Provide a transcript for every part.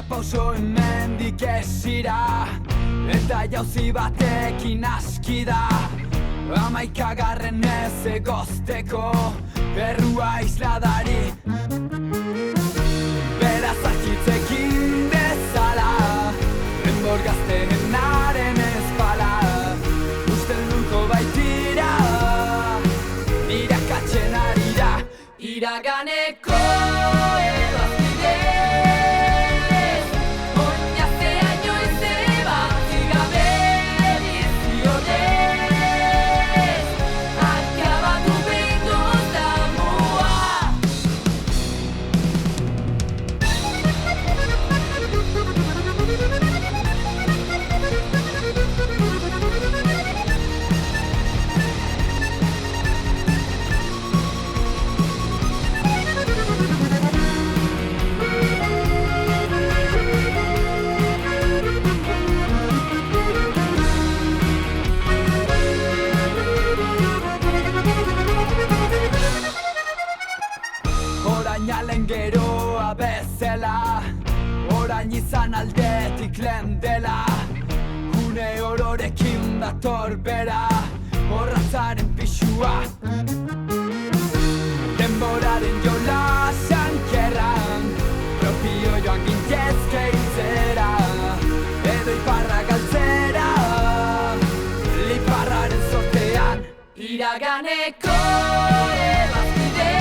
pauso hemendik esira, eta jauzi batekin aski da. 11. ez egozteko errua isladari, beraz argitzekin bezala, enbor gaztenaren ezpala, ustelduko baitira, irakatzen ari da, iraganeko ebazpide. Orain geroa bezala, orain izan aldetik lehen dela, une ororekin dator bera, horratzaren pixua. Denboraren jolasan kerran, propio joan gintezke hiltzera, edo iparra galtzera, liparraren sortean, iraganeko ebazpide.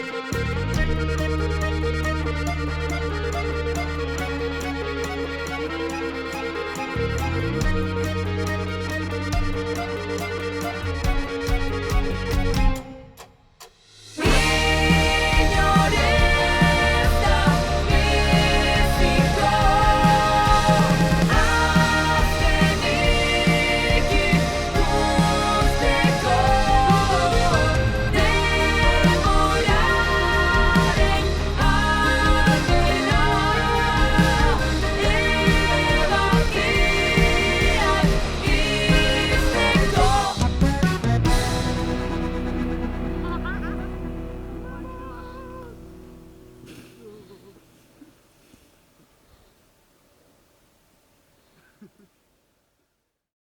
Thank you.